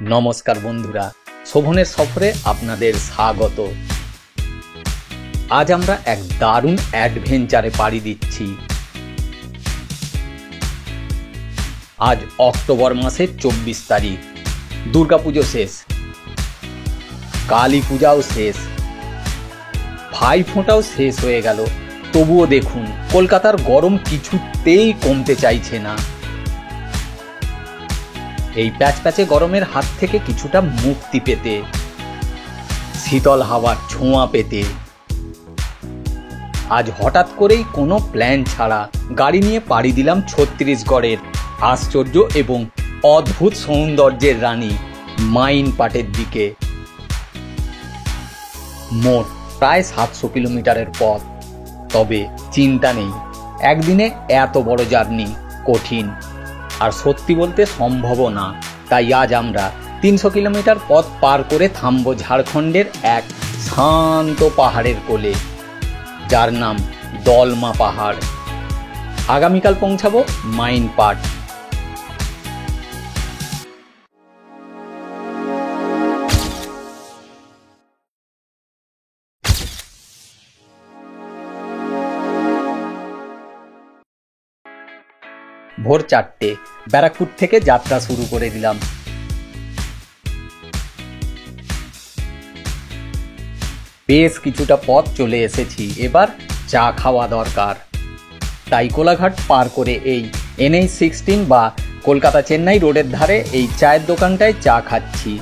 নমস্কার বন্ধুরা, শোভনের সফরে আপনাদের স্বাগত। আজ আমরা এক দারুণ অ্যাডভেঞ্চারে পাড়ি দিচ্ছি। আজ অক্টোবর মাসের 24 তারিখ। দুর্গাপুজো শেষ, কালী পূজাও শেষ, ভাইফোঁটাও শেষ হয়ে গেল। তবুও দেখুন, কলকাতার গরম কিছুতেই কমতে চাইছে না। এই প্যাচপ্যাচে গরমের হাত থেকে কিছুটা মুক্তি পেতে, শীতল হাওয়ার ছোঁয়া পেতে আজ হঠাৎ করেই কোনো প্ল্যান ছাড়া গাড়ি নিয়ে পাড়ি দিলাম ছত্তিশগড়ের আশ্চর্য এবং অদ্ভুত সৌন্দর্যের রানী মাইনপাটের দিকে। মোট প্রায় 700 কিলোমিটারের পথ। তবে চিন্তা নেই, একদিনে এত বড় জার্নি কঠিন আর সত্যি বলতে সম্ভবও না। তাই আজ আমরা 300 কিলোমিটার পথ পার করে থামবো ঝাড়খণ্ডের এক শান্ত পাহাড়ের কোলে, যার নাম দলমা পাহাড়। আগামীকাল পৌঁছাবো মাইনপাট। ভোর 4টে ব্যারাকপুর থেকে যাত্রা শুরু করে দিলাম। বেশ কিছুটা পথ চলে এসেছি, এবার চা খাওয়া দরকার। তাই কোলাঘাট পার করে এই NH-16 বা কলকাতা চেন্নাই রোডের ধারে এই চায়ের দোকানটায় চা খাচ্ছি।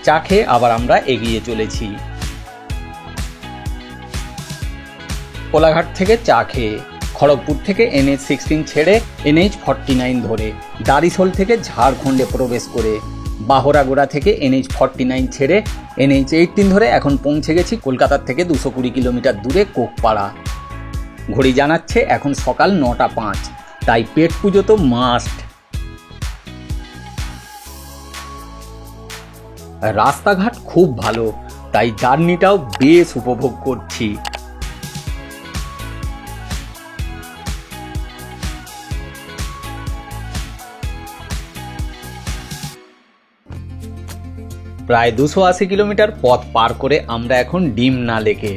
চা খেয়ে আবার আমরা এগিয়ে চলেছি। কোলাঘাট থেকে চা খেয়ে খড়গপুর থেকে NH-16 ছেড়ে NH-49 ধরে দারিশোল থেকে ঝাড়খণ্ডে প্রবেশ করে বাহরাগোড়া থেকে NH-49 ছেড়ে NH-18 ধরে এখন পৌঁছে গেছি কলকাতার থেকে 220 কিলোমিটার দূরে কোকপাড়া। ঘড়ি জানাচ্ছে এখন সকাল 9টা 5, তাই পেট পুজো তো মাস্ট। রাস্তাঘাট খুব ভালো, তাই জার্নিটাও বেশ উপভোগ করছি। প্রায় 280 কিলোমিটার পথ পার করে আমরা এখন ডিমনা লেকে।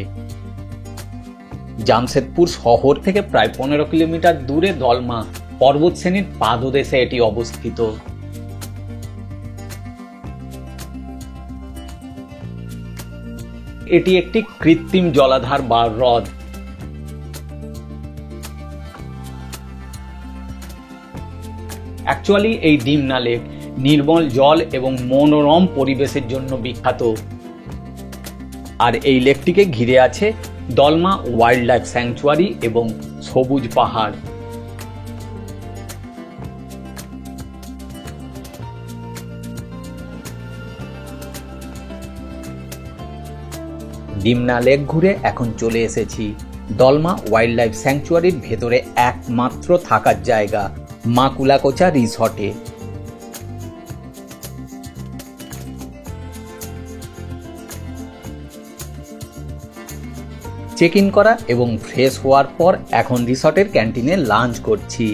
জামশেদপুর শহর থেকে প্রায় 15 কিলোমিটার দূরে দলমা পর্বত শ্রেণীর পাদদেশে এটি অবস্থিত। এটি একটি কৃত্রিম জলাধার বা হ্রদ। অ্যাকচুয়ালি এই ডিমনা লেক নির্মল জল এবং মনোরম পরিবেশের জন্য বিখ্যাত। আর এই লেকটিকে ঘিরে আছে দলমা ওয়াইল্ড লাইফ স্যাংচুয়ারি এবং সবুজ পাহাড়। ডিমনা লেক ঘুরে এখন চলে এসেছি দলমা ওয়াইল্ড লাইফ স্যাংচুয়ারির ভেতরে একমাত্র থাকার জায়গা মাকুলাকোচা রিসর্টে। চেক ইন করা এবং ফ্রেশ হওয়ার পর এখন রিসর্টের ক্যান্টিনে লাঞ্চ করছি।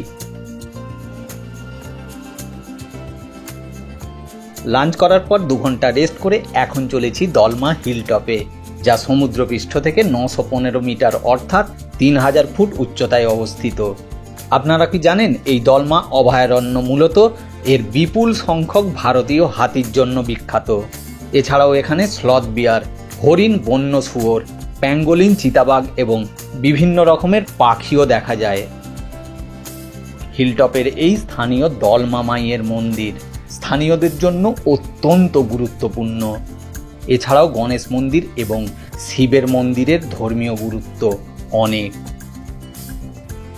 লাঞ্চ করার পর 2 ঘন্টা রেস্ট করে এখন চলেছি দলমা হিলটপে, যা সমুদ্রপৃষ্ঠ থেকে 915 মিটার অর্থাৎ 3000 ফুট উচ্চতায় অবস্থিত। আপনারা কি জানেন এই দলমা অভয়ারণ্য মূলত এর বিপুল সংখ্যক ভারতীয় হাতির জন্য বিখ্যাত। এছাড়াও এখানে স্লথ বিয়ার, হরিণ, বন্য শুয়োর, প্যাঙ্গোলিন, চিতাবাঘ এবং বিভিন্ন রকমের পাখিও দেখা যায়। হিলটপের এই স্থানীয় দলমা মাইয়ের মন্দির স্থানীয়দের জন্য অত্যন্ত গুরুত্বপূর্ণ। এছাড়াও গণেশ মন্দির এবং শিবের মন্দিরের ধর্মীয় গুরুত্ব অনেক।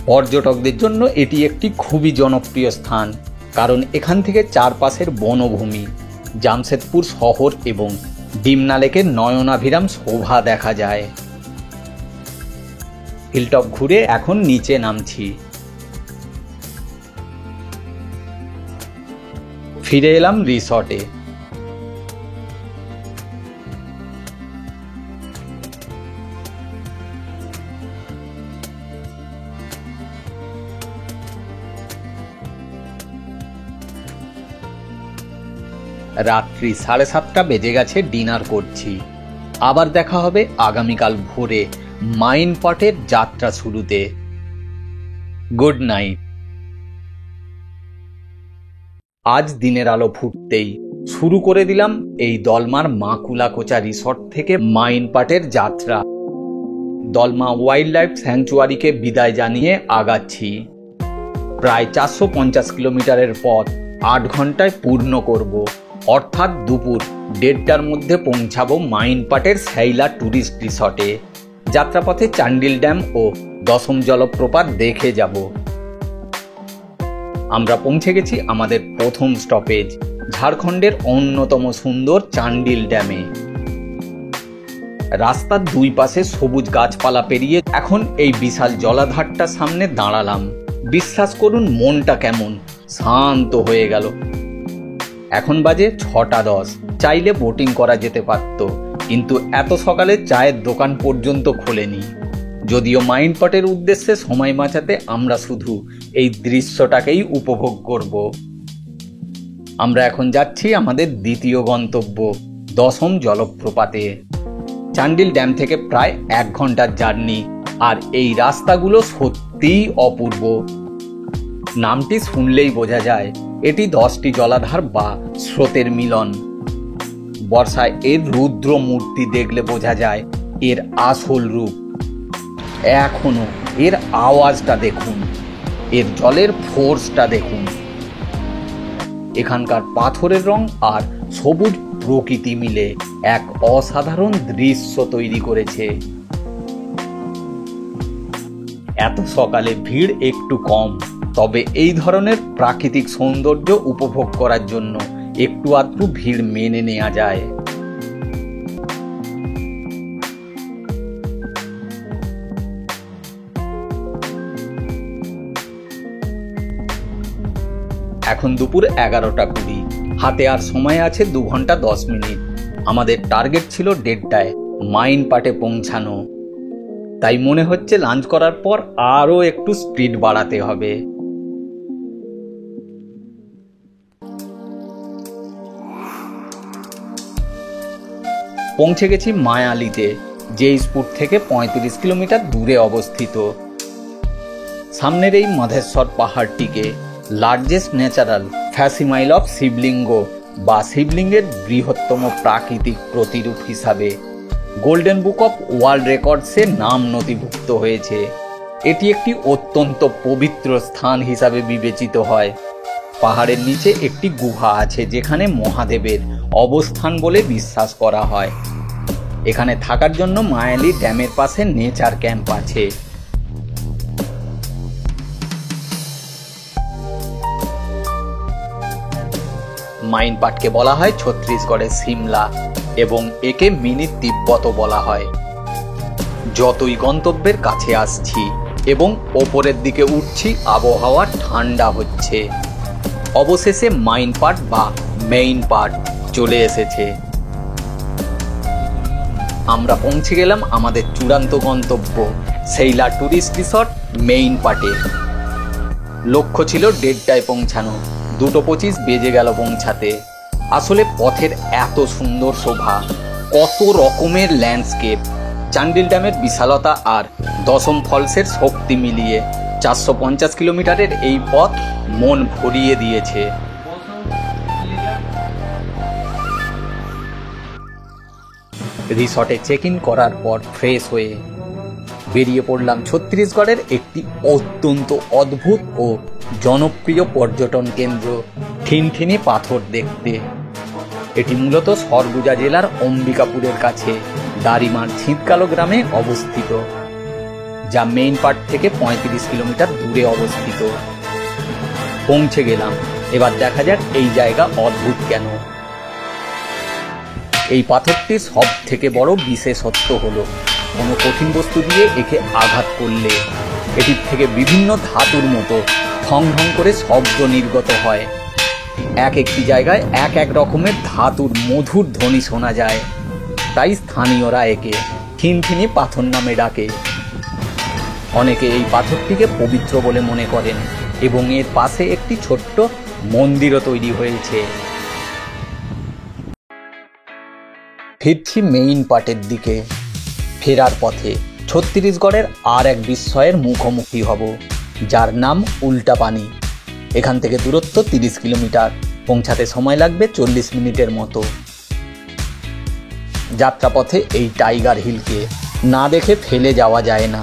পর্যটকদের জন্য এটি একটি খুবই জনপ্রিয় স্থান, কারণ এখান থেকে চারপাশের বনভূমি, জামশেদপুর শহর এবং ডিমনা লেকের নয়নাভিরাম শোভা দেখা যায়। হিলটপ ঘুরে এখন নিচে নামছি। ফিরে এলাম রিসর্টে। রাত্রি 7:30 বেজে গেছে, ডিনার করছি। আবার দেখা হবে আগামীকাল ভোরে মাইনপাটের যাত্রা শুরুতে। Good night. আজ দিনের আলো ফুটতেই শুরু করে দিলাম এই দলমার মাকুলাকোচা রিসর্ট থেকে মাইনপাটের যাত্রা। দলমা ওয়াইল্ড লাইফ স্যাংচুয়ারিকে বিদায় জানিয়ে আগাচ্ছি। প্রায় 450 কিলোমিটারের পথ 8 ঘন্টায় পূর্ণ করব, অর্থাৎ দুপুর 1:30টার মধ্যে পৌঁছাবো মাইনপাটের সেইলা ট্যুরিস্ট রিসর্টে। যাত্রাপথে চান্ডিল ড্যাম ও দশম জলপ্রপাত দেখে যাব। আমরা পৌঁছে গেছি আমাদের প্রথম স্টপেজ, ঝাড়খণ্ডের অন্যতম সুন্দর চান্ডিল ড্যামে। রাস্তার দুই পাশে সবুজ গাছপালা পেরিয়ে এখন এই বিশাল জলাধারটার সামনে দাঁড়ালাম। বিশ্বাস করুন, মনটা কেমন শান্ত হয়ে গেল। এখন বাজে 6:10। চাইলে বোটিং করা যেতে পারত, কিন্তু এত সকালে চায়ের দোকান পর্যন্ত খোলেনি। যদিও মাইনপাটের উদ্দেশ্যে সময় বাঁচাতে আমরা শুধু এই দৃশ্যটাকেই উপভোগ করব। আমরা এখন যাচ্ছি আমাদের দ্বিতীয় গন্তব্য, দশম জলপ্রপাতে। চান্ডিল ড্যাম থেকে প্রায় 1 ঘন্টার জার্নি, আর এই রাস্তাগুলো সত্যিই অপূর্ব। নামটি শুনলেই বোঝা যায় এটি 10টি জলাধার বা স্রোতের মিলন। বর্ষায় এর রুদ্র মূর্তি দেখলে বোঝা যায় এর আসল রূপ। এখনো এর আওয়াজটা দেখুন, এর জলের ফোর্সটা দেখুন। এখানকার পাথরের রং আর সবুজ প্রকৃতি মিলে এক অসাধারণ দৃশ্য তৈরি করেছে। এত সকালে ভিড় একটু কম, তবে এই ধরনের প্রাকৃতিক সৌন্দর্য উপভোগ করার জন্য একটু আধটু ভিড় মেনে নেওয়া যায়। এখন দুপুর 11:20। হাতে আর সময় আছে 2 ঘন্টা 10 মিনিট। আমাদের টার্গেট ছিল 1:30টায় মাইনপাটে পৌঁছানো, তাই মনে হচ্ছে লাঞ্চ করার পর আরও একটু স্পিড বাড়াতে হবে। পৌঁছে গেছি মায়ালিতে, যে স্পুট থেকে 35 কিলোমিটার দূরে অবস্থিত। সামনের এই মাধেশ্বর পাহাড়টিকে লার্জেস্ট ন্যাচারাল ফ্যাসিমাইল অফ শিবলিঙ্গ বা শিবলিঙ্গের বৃহত্তম প্রাকৃতিক প্রতিরূপ হিসাবে গোল্ডেন বুক অফ ওয়ার্ল্ড রেকর্ডসে নাম নথিভুক্ত হয়েছে। এটি একটি অত্যন্ত পবিত্র স্থান হিসাবে বিবেচিত হয়। পাহাড়ের নিচে একটি গুহা আছে যেখানে মহাদেবের অবস্থান বলে বিশ্বাস করা হয়। এখানে থাকার জন্য মায়ালি ড্যামের পাশে নেচার ক্যাম্প আছে। মাইনপাটকে বলা হয় ছত্তিশগড়ের সিমলা এবং একে মিনি তিব্বতও বলা হয়। যতই গন্তব্যের কাছে আসছি এবং ওপরের দিকে উঠছি, আবহাওয়া ঠান্ডা হচ্ছে। অবশেষে মাইনপাট বা মেইনপাট চলে এসেছে। আমরা পৌঁছে গেলাম আমাদের চূড়ান্ত গন্তব্য, সেইলা ট্যুরিস্ট রিসর্ট মেইনপাটে। লক্ষ্য ছিল 1:30টায় পৌঁছানো, 2:25 বেজে গেল পৌঁছাতে। আসলে পথের এত সুন্দর শোভা, কত রকমের ল্যান্ডস্কেপ, চান্ডিল ড্যামের বিশালতা আর দশম ফলসের শক্তি মিলিয়ে 450 কিলোমিটারের এই পথ মন ভরিয়ে দিয়েছে। রিসর্টে চেক ইন করার পর ফ্রেশ হয়ে বেরিয়ে পড়লাম ছত্তিশগড়ের একটি অত্যন্ত অদ্ভুত ও জনপ্রিয় পর্যটন কেন্দ্র ঠিনঠিনি পাথর দেখতে। এটি মূলত সরগুজা জেলার অম্বিকাপুরের কাছে দারিমার ছিঁতকালো গ্রামে অবস্থিত, যা মেইনপাট থেকে 35 কিলোমিটার দূরে অবস্থিত। পৌঁছে গেলাম, এবার দেখা যাক এই জায়গা অদ্ভুত কেন। এই পাথরটির সব থেকে বড় বিশেষত্ব হলো কোনো কঠিন বস্তু দিয়ে একে আঘাত করলে এটির থেকে বিভিন্ন ধাতুর মতো ঠং ঠং করে শব্দ নির্গত হয়। এক একটি জায়গায় এক এক রকমের ধাতুর মধুর ধ্বনি শোনা যায়, তাই স্থানীয়রা একে ঠিনঠিনি পাথর নামে ডাকে। অনেকে এই পাথরটিকে পবিত্র বলে মনে করেন এবং এর পাশে একটি ছোট্ট মন্দিরও তৈরি হয়েছে। ফিরছি মেইন পার্টের দিকে। ফেরার পথে ছত্তিশগড়ের আর এক বিস্ময়ের মুখোমুখি হব, যার নাম উল্টাপানি। এখান থেকে দূরত্ব 30 কিলোমিটার, পৌঁছাতে সময় লাগবে 40 মিনিটের মতো। যাত্রাপথে এই টাইগার হিলকে না দেখে ফেলে যাওয়া যায় না।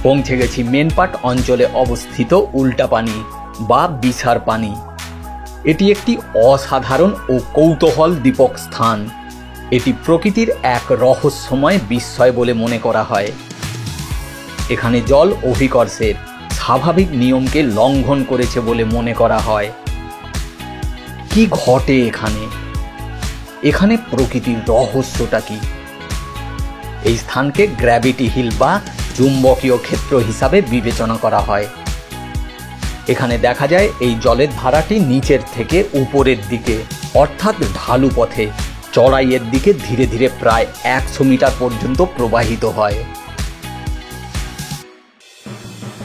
পৌঁছে গেছি মেনপাট অঞ্চলে অবস্থিত উল্টাপানি বা বিছার পানি। এটি একটি অসাধারণ ও কৌতূহল দীপক স্থান। এটি প্রকৃতির এক রহস্যময় বিস্ময় বলে মনে করা হয়। এখানে জল অভিকর্ষের স্বাভাবিক নিয়মকে লঙ্ঘন করেছে বলে মনে করা হয়। কি ঘটে এখানে প্রকৃতির রহস্যটা কি? এই স্থানকে গ্র্যাভিটি হিল বা চুম্বকীয় ক্ষেত্র হিসাবে বিবেচনা করা হয়। এখানে দেখা যায় এই জলের ধারাটি নিচের থেকে উপরের দিকে অর্থাৎ ঢালু পথে চড়াইয়ের দিকে ধীরে ধীরে প্রায় 100 মিটার পর্যন্ত প্রবাহিত হয়।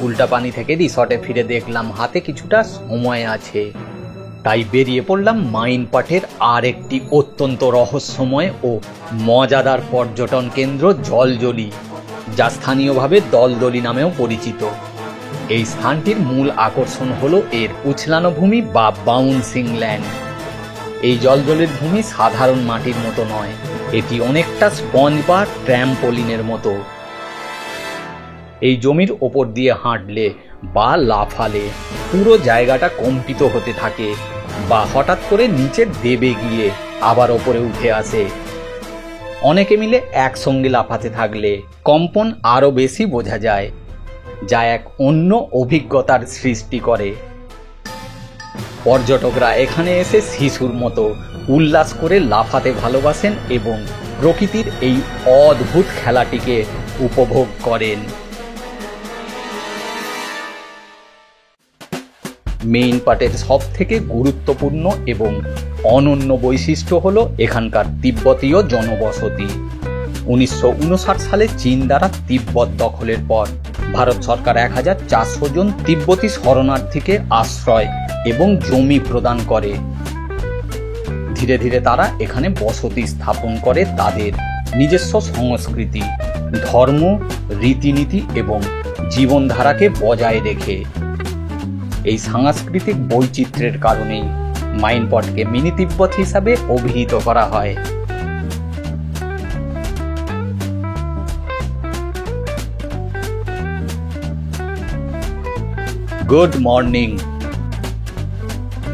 উল্টাপানি থেকে রিসর্টে ফিরে দেখলাম হাতে কিছুটা সময় আছে, তাই বেরিয়ে পড়লাম মাইনপাটের আর একটি অত্যন্ত রহস্যময় ও মজাদার পর্যটন কেন্দ্র জলজলি, যা স্থানীয়ভাবে দলদলি নামেও পরিচিত। এই স্থানটির মূল আকর্ষণ হলো এর উছলানো ভূমি বা বাউন্সিং ল্যান্ড। এই জলজলের ভূমি সাধারণ মাটির মতো নয়, এটি অনেকটা স্পঞ্জ বা ট্র্যাম্পোলিনের মতো। এই জমির ওপর দিয়ে হাঁটলে বা লাফালে পুরো জায়গাটা কম্পিত হতে থাকে বা হঠাৎ করে নিচে দেবে গিয়ে আবার ওপরে উঠে আসে। অনেকে মিলে একসঙ্গে লাফাতে থাকলে কম্পন আরও বেশি বোঝা যায়, যা এক অন্য অভিজ্ঞতার সৃষ্টি করে। পর্যটকরা এখানে এসে শিশুর মতো উল্লাস করে লাফাতে ভালোবাসেন এবং প্রকৃতির এই অদ্ভুত খেলাটিকে উপভোগ করেন। মেইন পার্টের সব থেকে গুরুত্বপূর্ণ এবং অনন্য বৈশিষ্ট্য হলো এখানকার তিব্বতীয় জনবসতি। 1959 সালে চীন দ্বারা তিব্বত দখলের পর ভারত সরকার 1400 জন তিব্বতী শরণার্থীকে আশ্রয় এবং জমি প্রদান করে। ধীরে ধীরে তারা এখানে বসতি স্থাপন করে তাদের নিজস্ব সংস্কৃতি, ধর্ম, রীতিনীতি এবং জীবনধারাকে বজায় রেখে। এই সাংস্কৃতিক বৈচিত্র্যের কারণেই মাইনপটকে মিনি তিব্বত হিসাবে অভিহিত করা হয়। Good morning.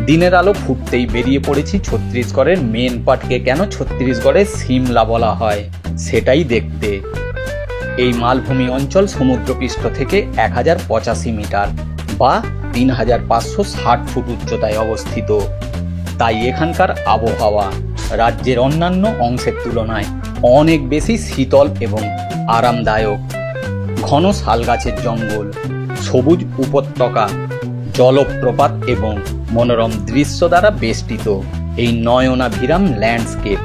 দিনের আলো ফুটতেই বেরিয়ে পড়েছি ছত্তিশগড়ের মেন পাটকে কেন ছত্তিশগড়ের সিমলা বলা হয় সেটাই দেখতে। এই মালভূমি অঞ্চল সমুদ্রপৃষ্ঠ থেকে 1085 মিটার বা 3560 ফুট উচ্চতায় অবস্থিত। তাই এখানকার আবহাওয়া রাজ্যের অন্যান্য অংশের তুলনায় অনেক বেশি শীতল এবং আরামদায়ক। ঘন শালগাছের জঙ্গল, সবুজ উপত্যকা, জলপ্রপাত এবং মনোরম দৃশ্য দ্বারা বেষ্টিত এই নয়নাভিরাম ল্যান্ডস্কেপ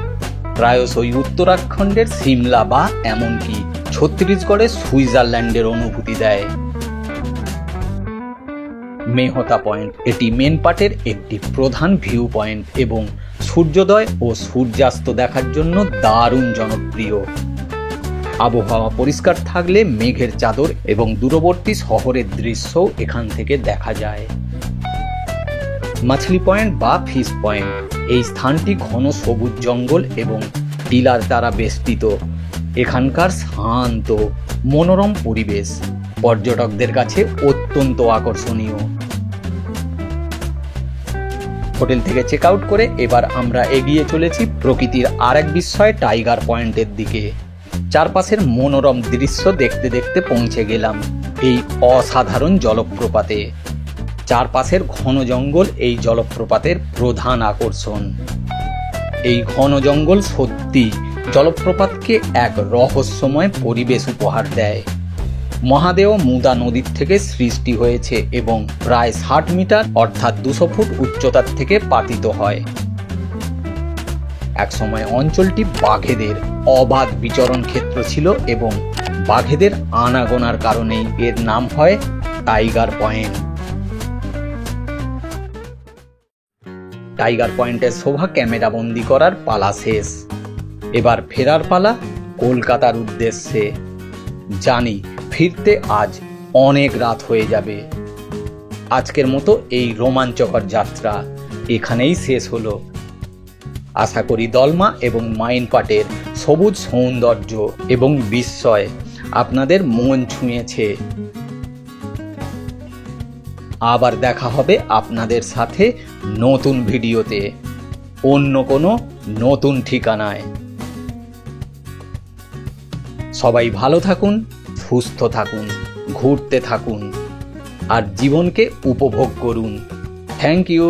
প্রায়শই উত্তরাখণ্ডের সিমলা বা এমনকি ছত্তিশগড়ের সুইজারল্যান্ডের অনুভূতি দেয়। মেহতা পয়েন্ট এটি মেনপাটের একটি প্রধান ভিউ পয়েন্ট এবং সূর্যোদয় ও সূর্যাস্ত দেখার জন্য দারুণ জনপ্রিয়। আবহাওয়া পরিষ্কার থাকলে মেঘের চাদর এবং দূরবর্তী শহরের দৃশ্যও এখান থেকে দেখা যায়। মাছলি পয়েন্ট বা ফিশ পয়েন্ট এই স্থানটি ঘন সবুজ জঙ্গল এবং টিলার দ্বারা বেষ্টিত। এখানকার শান্ত মনোরম পরিবেশ পর্যটকদের কাছে অত্যন্ত আকর্ষণীয়। হোটেল থেকে চেক আউট করে এবার আমরা এগিয়ে চলেছি প্রকৃতির আরেক বিস্ময় টাইগার পয়েন্টের দিকে। চারপাশের মনোরম দৃশ্য দেখতে দেখতে পৌঁছে গেলাম এই অসাধারণ জলপ্রপাতে। চারপাশের ঘন জঙ্গল এই জলপ্রপাতের প্রধান আকর্ষণ। এই ঘন জঙ্গল সত্যি জলপ্রপাতকে এক রহস্যময় পরিবেশ উপহার দেয়। মহাদেও মুদা নদীর থেকে সৃষ্টি হয়েছে এবং প্রায় 60 মিটার অর্থাৎ 200 ফুট উচ্চতার থেকে পাতিত হয়। একসময় অঞ্চলটি বাঘেদের অবাধ বিচরণ ক্ষেত্র ছিল এবং বাঘেদের আনাগোনার কারণেই এর নাম হয় টাইগার পয়েন্ট। টাইগার পয়েন্টের শোভা ক্যামেরাবন্দি করার পালা শেষ। এবার ফেরার পালা কলকাতার উদ্দেশ্যে। জানি ফিরতে আজ অনেক রাত হয়ে যাবে। আজকের মতো এই রোমাঞ্চকর যাত্রা এখানেই শেষ হলো। আশা করি দলমা এবং মাইনপাটের সবুজ সৌন্দর্য এবং বিস্ময় আপনাদের মন ছুঁয়েছে। আবার দেখা হবে আপনাদের সাথে নতুন ভিডিওতে, অন্য কোনো নতুন ঠিকানায়। সবাই ভালো থাকুন, সুস্থ থাকুন, ঘুরতে থাকুন আর জীবনকে উপভোগ করুন। Thank you.